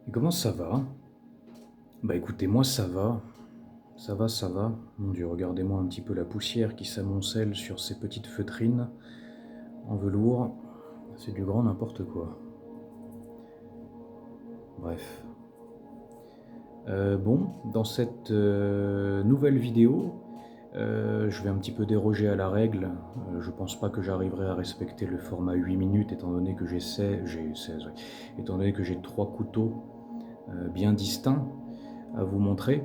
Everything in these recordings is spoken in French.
Et comment ça va? Bah écoutez, moi ça va. Ça va, ça va. Mon Dieu, regardez-moi un petit peu la poussière qui s'amoncelle sur ces petites feutrines en velours. C'est du grand n'importe quoi. Bref. Bon, dans cette nouvelle vidéo, je vais un petit peu déroger à la règle. Je pense pas que j'arriverai à respecter le format 8 minutes étant donné que j'ai 16, ouais. Étant donné que j'ai trois couteaux bien distincts à vous montrer.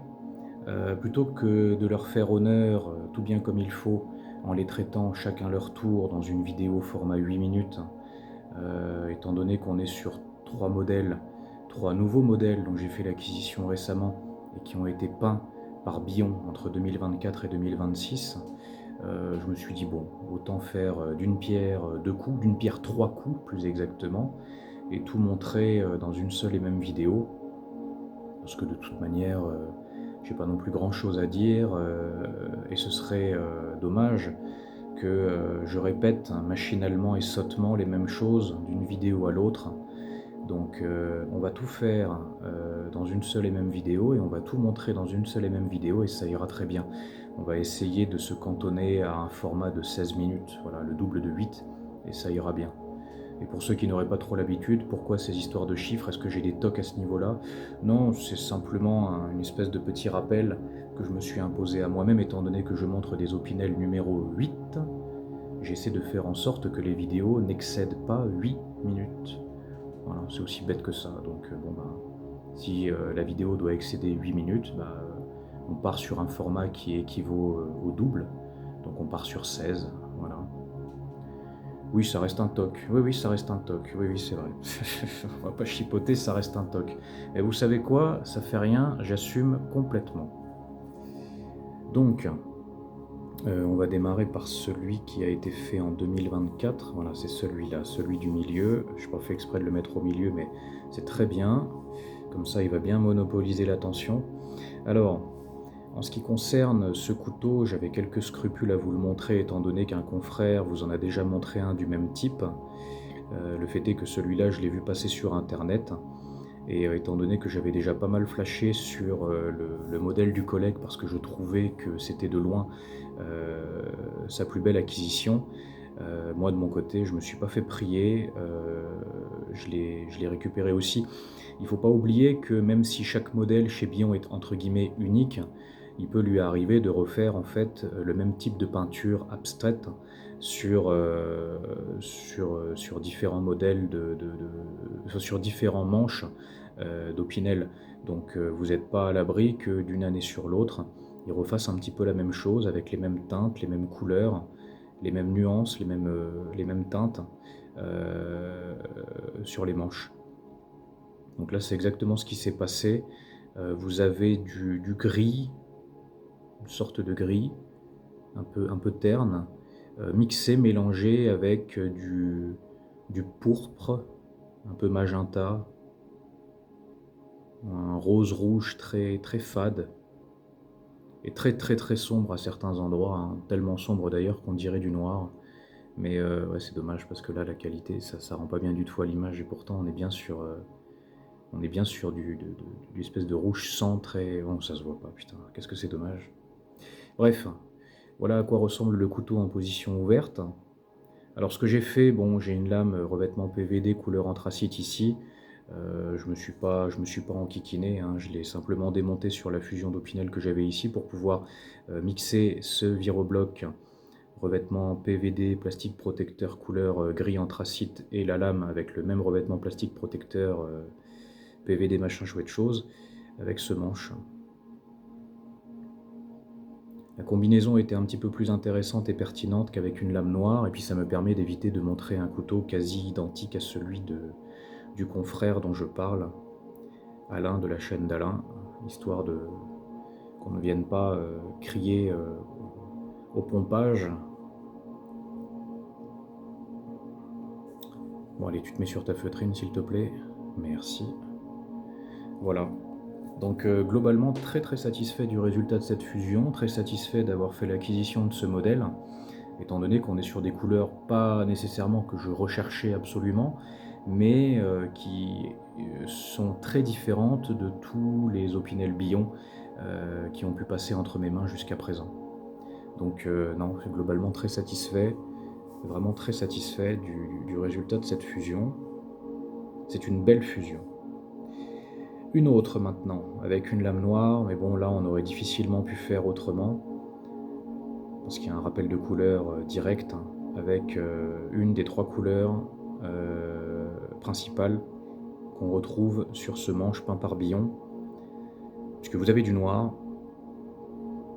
Plutôt que de leur faire honneur, tout bien comme il faut, en les traitant chacun leur tour dans une vidéo format 8 minutes, étant donné qu'on est sur 3 modèles, 3 nouveaux modèles dont j'ai fait l'acquisition récemment et qui ont été peints par Bion entre 2024 et 2026, je me suis dit: «Bon, autant faire, d'une pierre, 2 coups, d'une pierre 3 coups plus exactement, et tout montrer, dans une seule et même vidéo». Parce que de toute manière, j'ai pas non plus grand-chose à dire, et ce serait, dommage que, je répète machinalement et sottement les mêmes choses d'une vidéo à l'autre. Donc, on va tout faire, dans une seule et même vidéo et on va tout montrer dans une seule et même vidéo et ça ira très bien. On va essayer de se cantonner à un format de 16 minutes, voilà, le double de 8 et ça ira bien. Et pour ceux qui n'auraient pas trop l'habitude, pourquoi ces histoires de chiffres? Est-ce que j'ai des tocs à ce niveau-là? Non, c'est simplement une espèce de petit rappel que je me suis imposé à moi-même, étant donné que je montre des Opinel numéro 8. J'essaie de faire en sorte que les vidéos n'excèdent pas 8 minutes. Voilà, c'est aussi bête que ça. Donc, bon, bah, si la vidéo doit excéder 8 minutes, bah, on part sur un format qui équivaut au double. Donc, on part sur 16. Voilà. Oui, ça reste un toc. Oui, oui, ça reste un toc. Oui, oui, c'est vrai. On va pas chipoter, ça reste un toc. Et vous savez quoi? Ça fait rien, j'assume complètement. Donc, on va démarrer par celui qui a été fait en 2024. Voilà, c'est celui-là, celui du milieu. Je n'ai pas fait exprès de le mettre au milieu, mais c'est très bien. Comme ça, il va bien monopoliser l'attention. Alors, en ce qui concerne ce couteau, j'avais quelques scrupules à vous le montrer, étant donné qu'un confrère vous en a déjà montré un du même type. Le fait est que celui-là, je l'ai vu passer sur internet et étant donné que j'avais déjà pas mal flashé sur, le modèle du collègue parce que je trouvais que c'était de loin, sa plus belle acquisition, moi de mon côté, je me suis pas fait prier, je l'ai récupéré aussi. Il faut pas oublier que même si chaque modèle chez Bion est entre guillemets «unique», il peut lui arriver de refaire en fait, le même type de peinture abstraite sur, sur différents modèles sur différents manches, d'Opinel. Donc, vous êtes pas à l'abri que d'une année sur l'autre, ils refassent un petit peu la même chose avec les mêmes teintes, les mêmes couleurs, les mêmes nuances, les mêmes teintes, heu, sur les manches. Donc là, c'est exactement ce qui s'est passé. Vous avez du gris, une sorte de gris, un peu terne, mixé, mélangé avec, du pourpre, un peu magenta, un rose rouge très, très fade et très, très, très sombre à certains endroits, hein, tellement sombre d'ailleurs qu'on dirait du noir. Mais, ouais, c'est dommage parce que là, la qualité, ça rend pas bien du tout à l'image et pourtant on est bien sur du espèce de rouge sang très bon, ça se voit pas, putain, qu'est-ce que c'est dommage. Bref, voilà à quoi ressemble le couteau en position ouverte. Alors ce que j'ai fait, bon, j'ai une lame, revêtement PVD couleur anthracite ici. Je me suis pas enquiquiné, hein, je l'ai simplement démonté sur la fusion d'Opinel que j'avais ici pour pouvoir, mixer ce virobloc revêtement PVD, plastique protecteur couleur, gris anthracite et la lame avec le même revêtement plastique protecteur, PVD machin chouette chose, avec ce manche. La combinaison était un petit peu plus intéressante et pertinente qu'avec une lame noire et puis ça me permet d'éviter de montrer un couteau quasi identique à celui du confrère dont je parle, Alain de la chaîne d'Alain, histoire de qu'on ne vienne pas, crier, au pompage. Bon allez, tu te mets sur ta feutrine s'il te plaît. Merci. Voilà. Donc, globalement très, très satisfait du résultat de cette fusion, très satisfait d'avoir fait l'acquisition de ce modèle, étant donné qu'on est sur des couleurs pas nécessairement que je recherchais absolument, mais qui sont très différentes de tous les Opinel Billon qui ont pu passer entre mes mains jusqu'à présent. Donc non, je suis globalement très satisfait, vraiment très satisfait du résultat de cette fusion. C'est une belle fusion. Une autre maintenant, avec une lame noire, mais bon là on aurait difficilement pu faire autrement, parce qu'il y a un rappel de couleur direct, hein, avec une des 3 couleurs principales qu'on retrouve sur ce manche peint par Billon. Puisque vous avez du noir,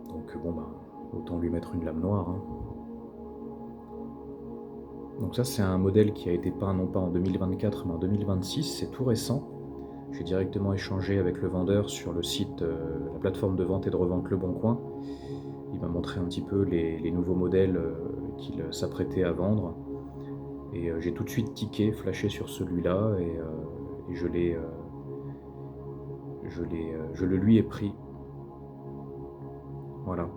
donc bon bah, autant lui mettre une lame noire, hein. Donc ça c'est un modèle qui a été peint non pas en 2024 mais en 2026, c'est tout récent. J'ai directement échangé avec le vendeur sur le site, la plateforme de vente et de revente Le Bon Coin. Il m'a montré un petit peu les nouveaux modèles qu'il s'apprêtait à vendre. Et j'ai tout de suite tiqué, flashé sur celui-là et je le lui ai pris. Voilà.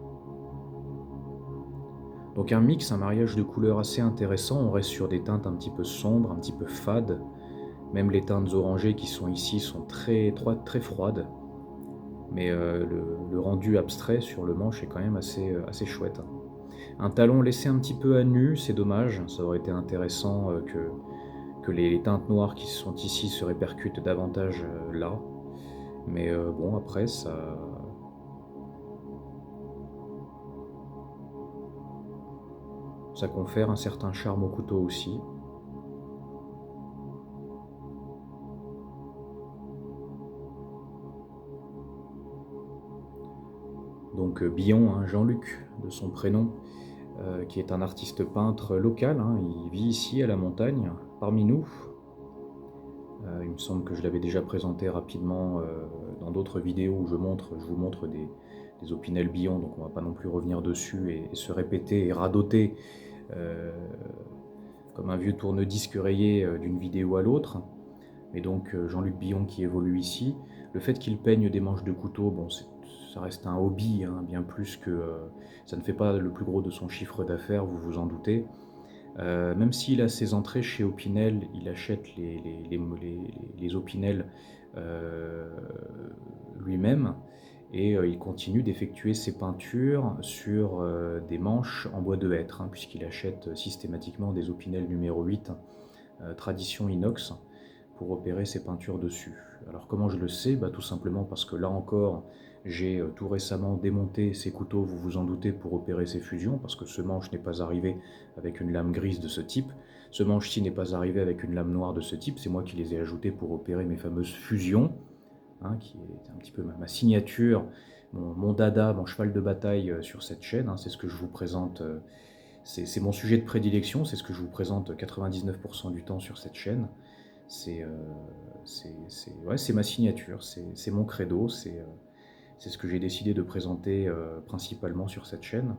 Donc un mix, un mariage de couleurs assez intéressant. On reste sur des teintes un petit peu sombres, un petit peu fades. Même les teintes orangées qui sont ici sont très froides. Mais le rendu abstrait sur le manche est quand même assez chouette. Un talon laissé un petit peu à nu, c'est dommage. Ça aurait été intéressant que les teintes noires qui sont ici se répercutent davantage là. Mais bon, après, ça confère un certain charme au couteau aussi. Donc Billon, hein, Jean-Luc de son prénom, qui est un artiste peintre local, hein, il vit ici à la montagne, parmi nous. Il me semble que je l'avais déjà présenté rapidement dans d'autres vidéos où je vous montre des Opinel Billon, donc on ne va pas non plus revenir dessus et se répéter et radoter euh, comme un vieux tourne-disque rayé d'une vidéo à l'autre. Mais donc Jean-Luc Billon qui évolue ici. Le fait qu'il peigne des manches de couteau, bon, ça reste un hobby, hein, bien plus que... ça ne fait pas le plus gros de son chiffre d'affaires, vous vous en doutez. Même s'il a ses entrées chez Opinel, il achète les Opinel lui-même et il continue d'effectuer ses peintures sur des manches en bois de hêtre, hein, puisqu'il achète systématiquement des Opinel numéro 8, tradition inox, pour opérer ses peintures dessus. Alors comment je le sais? Tout simplement parce que là encore, j'ai tout récemment démonté ces couteaux, vous vous en doutez, pour opérer ces fusions, parce que ce manche n'est pas arrivé avec une lame grise de ce type. Ce manche-ci n'est pas arrivé avec une lame noire de ce type, c'est moi qui les ai ajoutés pour opérer mes fameuses fusions, hein, qui est un petit peu ma signature, mon dada, mon cheval de bataille sur cette chaîne, hein, c'est ce que je vous présente, c'est mon sujet de prédilection, c'est ce que je vous présente 99% du temps sur cette chaîne. C'est ouais, c'est ma signature, c'est mon credo, c'est ce que j'ai décidé de présenter principalement sur cette chaîne.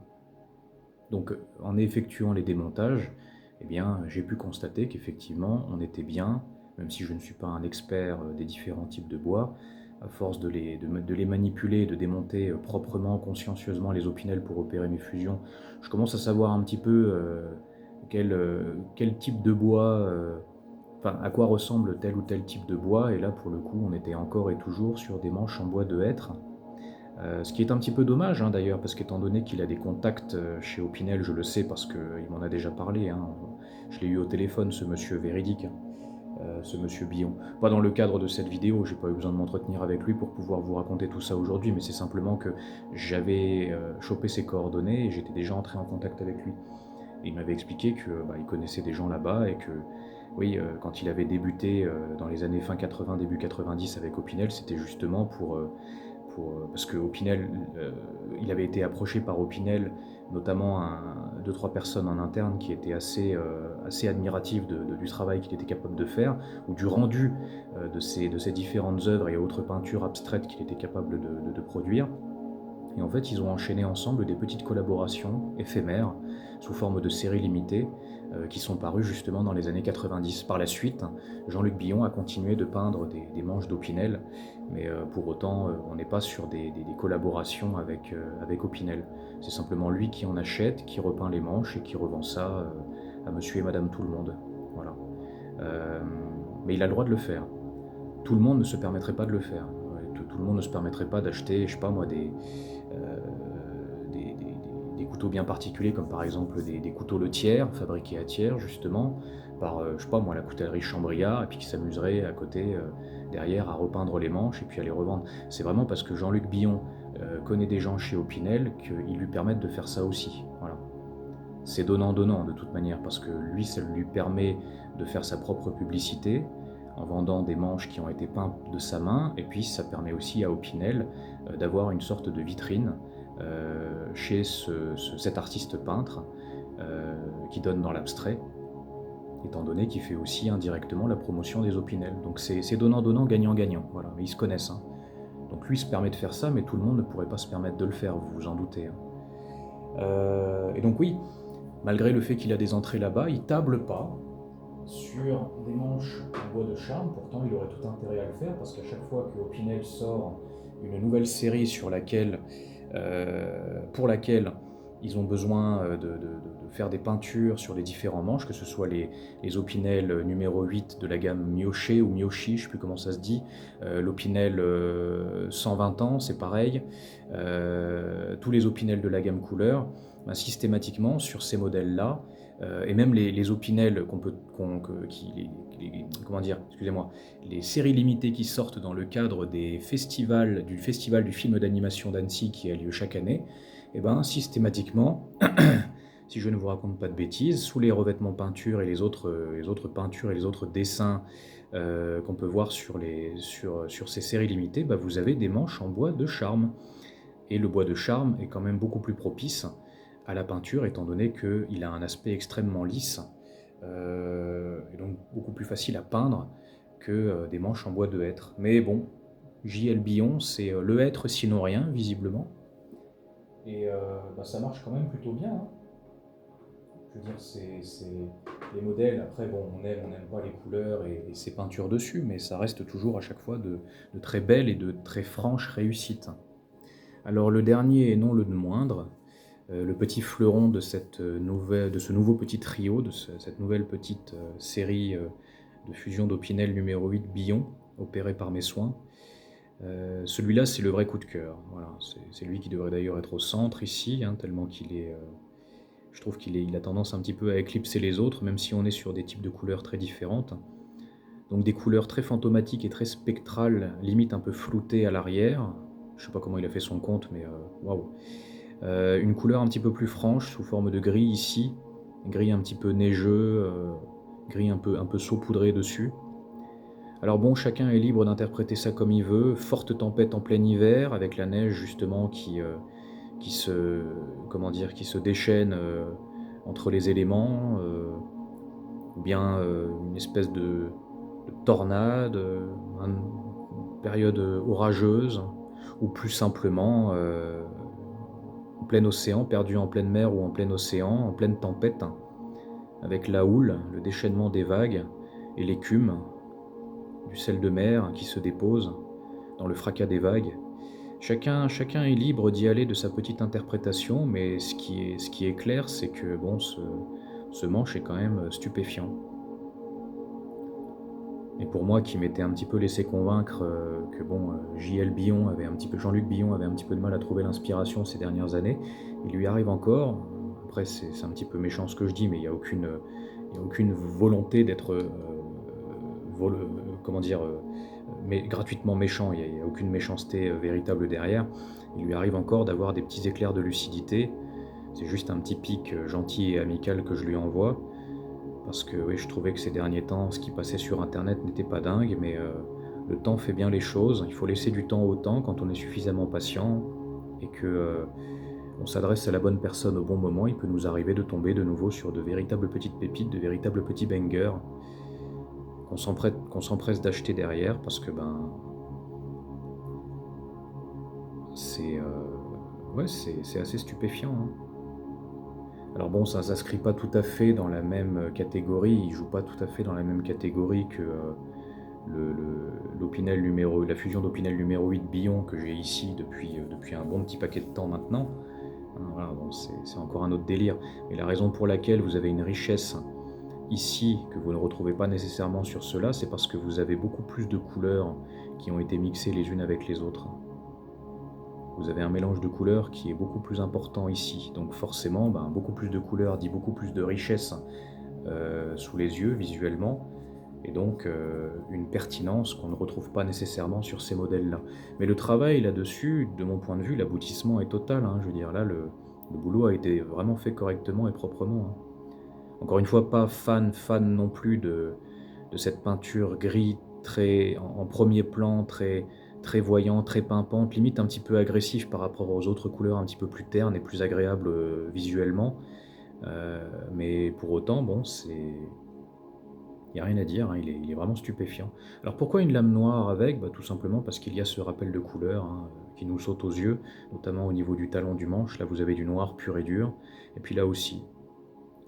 Donc en effectuant les démontages, eh bien, j'ai pu constater qu'effectivement on était bien, même si je ne suis pas un expert des différents types de bois, à force de les manipuler et de démonter proprement, consciencieusement les Opinel pour opérer mes fusions, je commence à savoir un petit peu quel type de bois, enfin, à quoi ressemble tel ou tel type de bois. Et là, pour le coup, on était encore et toujours sur des manches en bois de hêtre. Ce qui est un petit peu dommage, hein, d'ailleurs, parce qu'étant donné qu'il a des contacts chez Opinel, je le sais parce qu'il m'en a déjà parlé, hein, je l'ai eu au téléphone, ce monsieur véridique, ce monsieur Billon. Pas dans le cadre de cette vidéo, j'ai pas eu besoin de m'entretenir avec lui pour pouvoir vous raconter tout ça aujourd'hui, mais c'est simplement que j'avais chopé ses coordonnées et j'étais déjà entré en contact avec lui. Et il m'avait expliqué qu'il connaissait des gens là-bas et que, oui, quand il avait débuté dans les années fin 80, début 90 avec Opinel, c'était justement parce que Opinel, il avait été approché par Opinel, notamment deux, trois personnes en interne qui étaient assez admiratives du travail qu'il était capable de faire, ou du rendu de ces différentes œuvres et autres peintures abstraites qu'il était capable de produire. Et en fait, ils ont enchaîné ensemble des petites collaborations éphémères sous forme de séries limitées qui sont parues justement dans les années 90. Par la suite, Jean-Luc Billon a continué de peindre des manches d'Opinel, mais pour autant, on n'est pas sur des collaborations avec Opinel. C'est simplement lui qui en achète, qui repeint les manches et qui revend ça à monsieur et madame tout le monde. Voilà. mais il a le droit de le faire. Tout le monde ne se permettrait pas de le faire. Ouais, tout le monde ne se permettrait pas d'acheter, je sais pas moi, euh, des couteaux bien particuliers, comme par exemple des couteaux Le Thiers, fabriqués à Thiers, justement, par, je sais pas moi, la coutellerie Chambriard, et puis qui s'amuserait à côté, derrière, à repeindre les manches et puis à les revendre. C'est vraiment parce que Jean-Luc Billon connaît des gens chez Opinel qu'ils lui permettent de faire ça aussi. Voilà. C'est donnant-donnant de toute manière, parce que lui, ça lui permet de faire sa propre publicité en vendant des manches qui ont été peintes de sa main, et puis ça permet aussi à Opinel d'avoir une sorte de vitrine chez cet artiste peintre qui donne dans l'abstrait, étant donné qu'il fait aussi indirectement la promotion des Opinel. Donc c'est donnant-donnant, gagnant-gagnant, voilà. Mais ils se connaissent, hein. Donc lui se permet de faire ça, mais tout le monde ne pourrait pas se permettre de le faire, vous vous en doutez, hein. Et donc oui, malgré le fait qu'il a des entrées là-bas, il table pas sur des manches en bois de charme. Pourtant, il aurait tout intérêt à le faire, parce qu'à chaque fois que Opinel sort une nouvelle série pour laquelle ils ont besoin de faire des peintures sur les différents manches, que ce soit les Opinel numéro 8 de la gamme Mioché ou Mioshi, je ne sais plus comment ça se dit, l'Opinel 120 ans, c'est pareil, tous les Opinel de la gamme couleur, ben, systématiquement sur ces modèles-là, et même les Opinel comment dire, excusez-moi, les séries limitées qui sortent dans le cadre du festival du film d'animation d'Annecy qui a lieu chaque année, et ben systématiquement, si je ne vous raconte pas de bêtises, sous les revêtements peinture et les autres peintures et les autres dessins qu'on peut voir sur ces séries limitées, ben vous avez des manches en bois de charme. Et le bois de charme est quand même beaucoup plus propice à la peinture, étant donné qu'il a un aspect extrêmement lisse, et donc beaucoup plus facile à peindre que des manches en bois de hêtre. Mais bon, J.L. Billon, c'est le hêtre sinon rien, visiblement. Et bah, ça marche quand même plutôt bien, hein. Je veux dire, c'est les modèles, après bon, on n'aime pas les couleurs et ces peintures dessus, mais ça reste toujours à chaque fois de très belles et de très franches réussites. Alors le dernier, et non le moindre, le petit fleuron de ce nouveau petit trio, cette nouvelle petite série de fusion d'Opinel numéro 8 Billon, opéré par mes soins. Celui-là, c'est le vrai coup de cœur. Voilà, c'est lui qui devrait d'ailleurs être au centre ici, hein, tellement qu'il est... je trouve il a tendance un petit peu à éclipser les autres, même si on est sur des types de couleurs très différentes. Donc des couleurs très fantomatiques et très spectrales, limite un peu floutées à l'arrière. Je sais pas comment il a fait son compte, mais waouh. Une couleur un petit peu plus franche, sous forme de gris ici, gris un petit peu neigeux, gris un peu saupoudré dessus. Alors bon, chacun est libre d'interpréter ça comme il veut. Forte tempête en plein hiver, avec la neige justement qui se déchaîne entre les éléments, ou bien une espèce de tornade, une période orageuse, ou plus simplement en plein océan, perdu en pleine mer ou en plein océan, en pleine tempête, avec la houle, le déchaînement des vagues et l'écume du sel de mer qui se dépose dans le fracas des vagues. Chacun est libre d'y aller de sa petite interprétation, mais ce qui est clair, c'est que bon, ce manche est quand même stupéfiant. Et pour moi, qui m'étais un petit peu laissé convaincre que bon, Jean-Luc Billon avait un petit peu de mal à trouver l'inspiration ces dernières années, il lui arrive encore. Après, c'est un petit peu méchant ce que je dis, mais il n'y a aucune volonté d'être, mais gratuitement méchant. Il n'y a aucune méchanceté véritable derrière. Il lui arrive encore d'avoir des petits éclairs de lucidité. C'est juste un petit pic gentil et amical que je lui envoie. Parce que oui, je trouvais que ces derniers temps, ce qui passait sur Internet n'était pas dingue, mais le temps fait bien les choses. Il faut laisser du temps au temps quand on est suffisamment patient et que on s'adresse à la bonne personne au bon moment. Il peut nous arriver de tomber de nouveau sur de véritables petites pépites, de véritables petits bangers qu'on s'empresse d'acheter derrière, parce que ben c'est c'est assez stupéfiant, hein. Alors bon, ça s'inscrit pas tout à fait dans la même catégorie, il joue pas tout à fait dans la même catégorie que la fusion d'Opinel numéro 8 Billon que j'ai ici depuis un bon petit paquet de temps maintenant. Hein, voilà, bon, c'est encore un autre délire. Mais la raison pour laquelle vous avez une richesse ici que vous ne retrouvez pas nécessairement sur ceux-là, c'est parce que vous avez beaucoup plus de couleurs qui ont été mixées les unes avec les autres. Vous avez un mélange de couleurs qui est beaucoup plus important ici. Donc forcément, ben, beaucoup plus de couleurs dit beaucoup plus de richesse sous les yeux visuellement, et donc une pertinence qu'on ne retrouve pas nécessairement sur ces modèles-là. Mais le travail là-dessus, de mon point de vue, l'aboutissement est total, hein. Je veux dire, là, le boulot a été vraiment fait correctement et proprement, hein. Encore une fois, pas fan non plus de cette peinture gris très en premier plan, très voyant, très pimpante, limite un petit peu agressif par rapport aux autres couleurs un petit peu plus ternes et plus agréables, visuellement. Mais pour autant, bon, il y a rien à dire, hein, il est vraiment stupéfiant. Alors pourquoi une lame noire avec? Bah, tout simplement parce qu'il y a ce rappel de couleur, hein, qui nous saute aux yeux, notamment au niveau du talon du manche. Là, vous avez du noir pur et dur, et puis là aussi,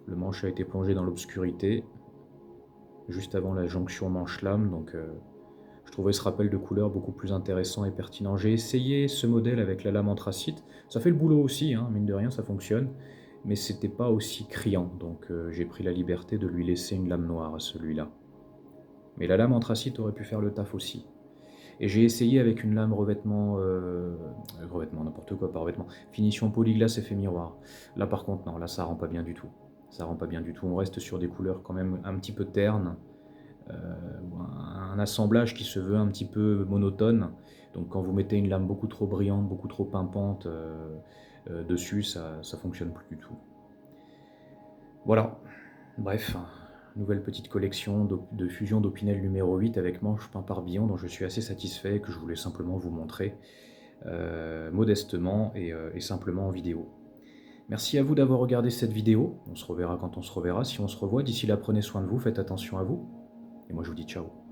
le manche a été plongé dans l'obscurité, juste avant la jonction manche-lame, donc je trouvais ce rappel de couleur beaucoup plus intéressant et pertinent. J'ai essayé ce modèle avec la lame anthracite, ça fait le boulot aussi, hein, mine de rien, ça fonctionne, mais c'était pas aussi criant, donc j'ai pris la liberté de lui laisser une lame noire à celui-là. Mais la lame anthracite aurait pu faire le taf aussi. Et j'ai essayé avec une lame revêtement, n'importe quoi, pas revêtement, finition polyglace effet miroir. Là par contre, non, là ça rend pas bien du tout. Ça rend pas bien du tout, on reste sur des couleurs quand même un petit peu ternes, ou un assemblage qui se veut un petit peu monotone. Donc quand vous mettez une lame beaucoup trop brillante, beaucoup trop pimpante dessus, ça fonctionne plus du tout. Voilà, bref, nouvelle petite collection de fusion d'Opinel numéro 8 avec manche peint par Billon, dont je suis assez satisfait et que je voulais simplement vous montrer modestement et simplement en vidéo. Merci à vous d'avoir regardé cette vidéo. On se reverra quand on se reverra. Si on se revoit, d'ici là, prenez soin de vous, faites attention à vous. Et moi, je vous dis ciao.